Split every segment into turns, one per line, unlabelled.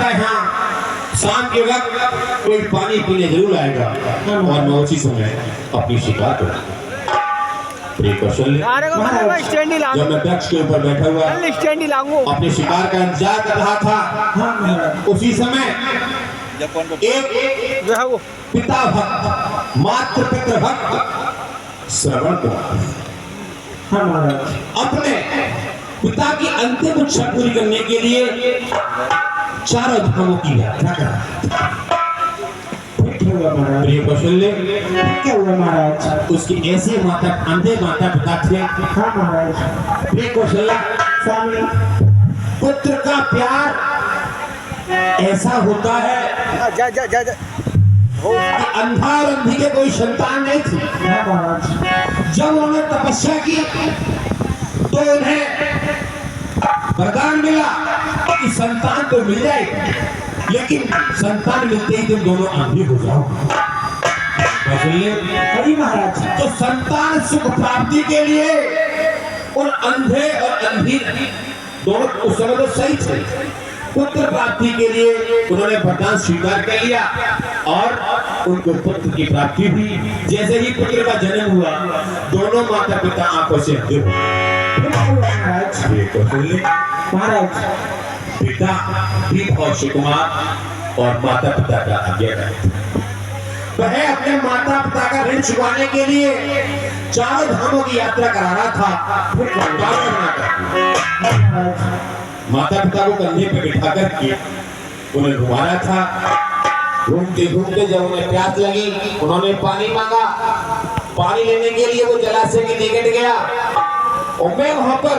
रहता है यहाँ शाम के वक्त कोई पानी पीने जरूर आएगा और मैं उसी समय अपनी शिकार करूंगा। जब मैं वृक्ष के ऊपर बैठा हुआ अपने शिकार का इंतजार कर रहा था, उसी समय एक पिता भक्त, मातृ पितृ भक्त श्रवण कुमार अपने पिता की अंतिम इच्छा पूरी करने के लिए चारों धामों की यात्रा कर रहा था। क्या हुआ महाराज? उसकी ऐसे अंधे माता पिता थे। हाँ महाराज। कौशल्या स्वामी, पुत्र का प्यार ऐसा होता है कि अंधा और अंधी के कोई संतान नहीं थी। हाँ महाराज। जब उन्होंने तपस्या की तो उन्हें वरदान मिला कि संतान तो मिल जाएगी, लेकिन संतान मिलते ही तुम दोनों अंधे हो जाओ। महाराज, तो संतान सुख प्राप्ति के लिए उन अंधे और अंधी दोनों उस समय तो सही थे। पुत्र प्राप्ति के लिए उन्होंने वरदान स्वीकार कर लिया और उनको पुत्र की प्राप्ति हुई। जैसे ही पुत्र का जन्म हुआ, दोनों माता पिता आंखों से अंधे हो गए। महाराज, पिता भी बहुत सुकुमार और माता पिता का आज्ञाकारी था। वह अपने माता पिता का ऋण चुकाने के लिए चारों धामों की यात्रा करा रहा था। माता पिता को कंधे पे बिठा करके उन्हें घुमा रहा था। घूमते घूमते जब उन्हें प्यास लगी, उन्होंने पानी मांगा। पानी लेने के लिए वो जलाशय के निकट गया और मैं वहां पर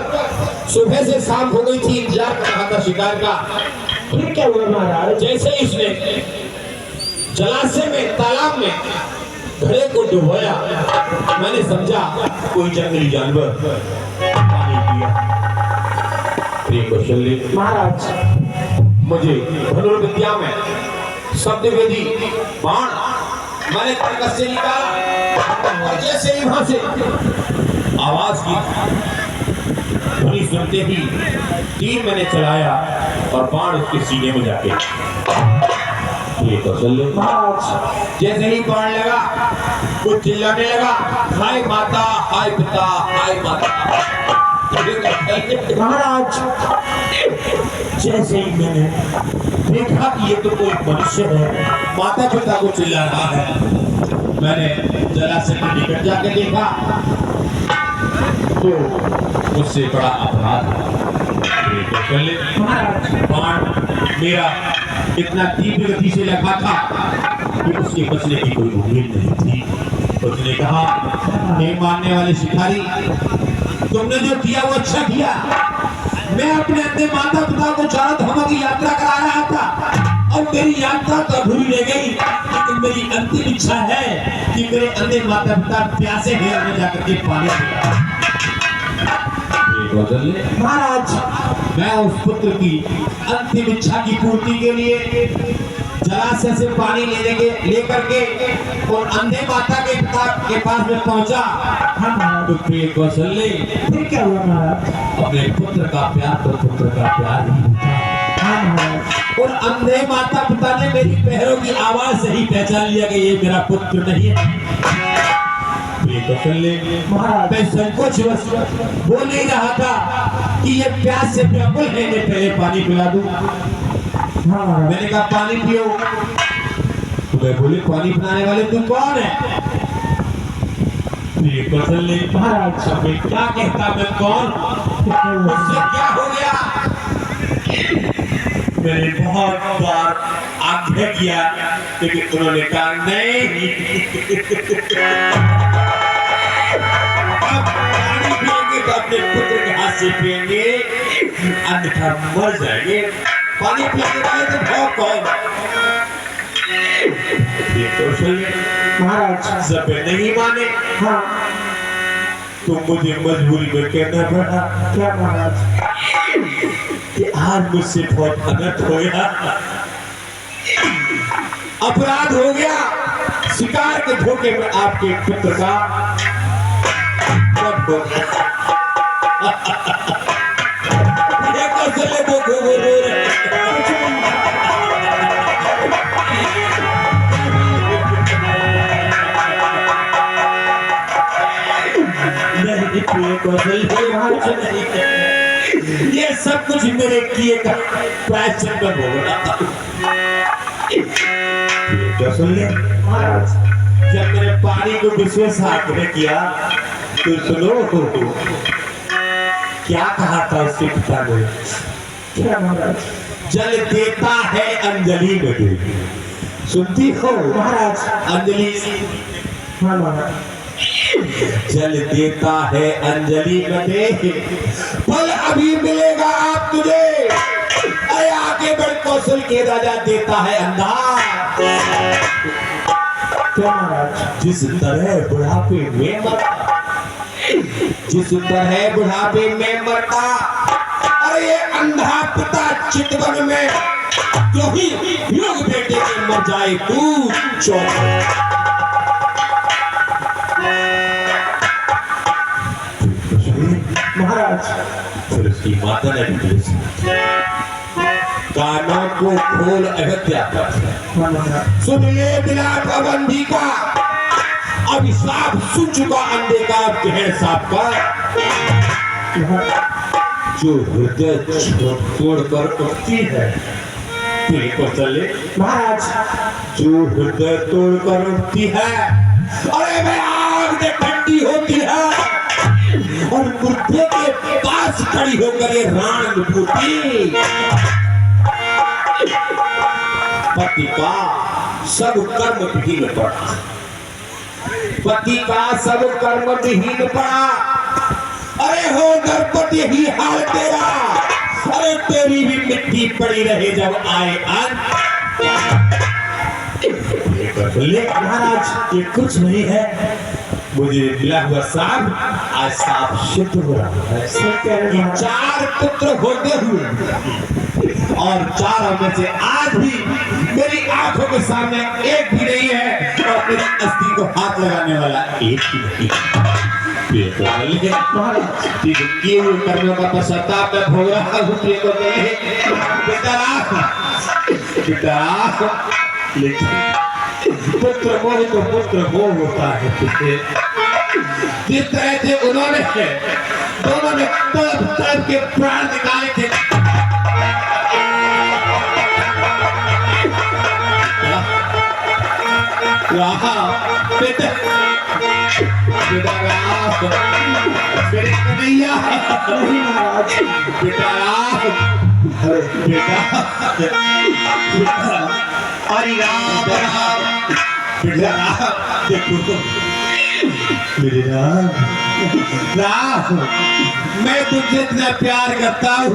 सुबह से शाम हो गई थी, इंतजार कर रहा था शिकार का। फिर क्या हुआ महाराज? जैसे इसने जलाशय में, तालाब में घड़े को डुबोया, मैंने समझा कोई जंगली जानवर पानी पिया। महाराज, मुझे धनुर्विद्या में शब्द विधि बाण मैंने तर्कस से निकाला और जैसे ही वहां से आवाज की ध्वनि सुनते ही तीर मैंने चलाया और बाण उसके सीने में जाके जैसे ही बाण लगा वो चिल्लाने लगा, हाय माता, हाय पिता, हाय माता। महाराज, जैसे ही मैंने देखा कि ये तो कोई मनुष्य है, माता पिता को चिल्ला रहा है, मैंने जलाशय के निकट जाके देखा तो मुझसे बड़ा अपराध बाण मेरा इतना तीव्र गति से लगा था कि उसके बचने की कोई उम्मीद नहीं थी। उसने कहा, हे मानने वाले शिकारी, तुमने जो किया वो अच्छा किया। मैं अपने अंधे माता पिता को चारों धामों की यात्रा करा रहा था और मेरी यात्रा तो अधूरी रह गई, लेकिन मेरी अंतिम इच्छा है कि मेरे अंधे माता पिता प्यासे घेर में जाकर के पानी पिया। महाराज, मैं उस पुत्र की अंतिम इच्छा की पूर्ति के लिए जलाशय से पानी लेकर के और अंधे माता के पिता के पास में पहुंचा। तो प्रिय कौशल्य, फिर क्या हुआ महाराज? अपने पुत्र का प्यार तो पुत्र का प्यार ही था और अंधे माता पिता ने मेरी पैरों की आवाज से ही पहचान लिया कि ये मेरा पुत्र नहीं है। मैं संकोच बोल नहीं रहा था कि ये प्यास से व्याकुल है, मैं पहले पानी पिला दूं। मैंने कहा पानी पियो। तो मैं बोले, पानी पिलाने वाले तू कौन है? महाराज, मैं क्या कहता, मैं कौन? उससे क्या हो गया? मैंने बहुत बार आग्रह किया, लेकिन उन्होंने कहा नहीं। अब पानी पिएंगे तो अपने पुत्र के हाथ से पिएंगे, अन्यथा मर जाएंगे। पानी पिलाने वाले तो बहुत कौन? महाराज, सब नहीं माने। हाँ, तो मुझे मजबूरी में कहना पड़ा। क्या महाराज? कि आज मुझसे बहुत अनर्थ हो गया, अपराध हो गया। शिकार के धोखे में आपके पुत्र का मौत हो गया। वो रो रहे। ये सब कुछ मेरे किए का प्रायश्चित में भोगना। तो सुन ले महाराज, जब मेरे पानी को विशेष आग्रह किया तो सुनो क्या कहा था उसके पिता ने। क्या महाराज? जल देता है अंजलि में दे। सुनती हो महाराज? अंजलि। हाँ महाराज। जल देता है अंजलि में दे, फल अभी मिलेगा आप तुझे। अरे आगे बढ़ कौशल के राजा देता है अंधार। क्या महाराज? जिस तरह बुढ़ापे में मरता, जिस तरह बुढ़ापे में मरता, अरे ये अंधा पिता चितवन में जो ही योग बेटे के मर जाए तू चौक। महाराज फिर उसकी माता ने भी कानों को खोल अयोध्या पर। सुन ले बिलाट अवंधी का अभिशाप, सुन चुका अंधे का गहर साप का। जो हृदय तोड़कर उठती है को चले महाराज, जो हृदय तोड़कर उठती है अरे मैं आग में ठंडी होती है, और मुर्दे के पास खड़ी होकर ये राण विभूति पति का सब कर्म विहीन पड़ा, पति का सब कर्म विहीन पड़ा। अरे हो नरपति यही हाल तेरा, अरे तेरी भी मिट्टी पड़ी रहे जब आए अंत। महाराज ये कुछ नहीं है, मुझे मिला हुआ साफ आज साफ सिद्ध हो रहा है। 4 पुत्र होते हुए और 4 में से आज भी मेरी आंखों के सामने एक भी नहीं है, और मेरी अस्थि को हाथ लगाने वाला एक भी नहीं। किए हुए कर्मों का पश्चाताप मैं भोग रहा हूँ। लेकिन पुत्र मोह तो पुत्र मोह होता है। जिस तरह से उन्होंने दोनों ने तड़प तड़प के प्राण निकाले थे, मैं तुझसे इतना प्यार करता हूँ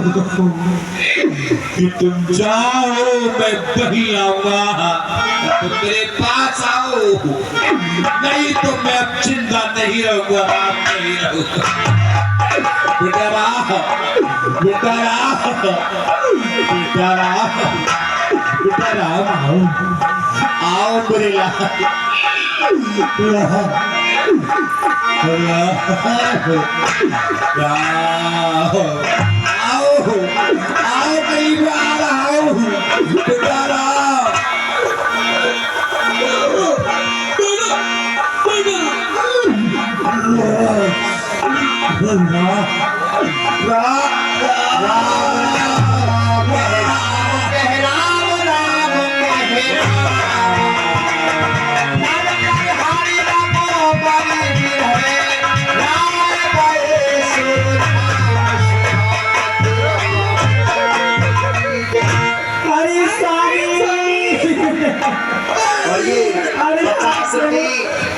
कि तुम जाओ मैं कहीं आऊंगा तो तेरे पास आओ, नहीं तो मैं अब जिंदा नहीं रहूंगा, नहीं रहूंगा। बेटा राह, बेटा राह, बेटा राह, बेटा राह, आओ मेरे लाल, आओ आओ कहीं बार आओ बेटा राह।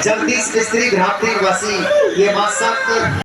जगदीश मिस्त्री भ्रातृ वसी ये बात सब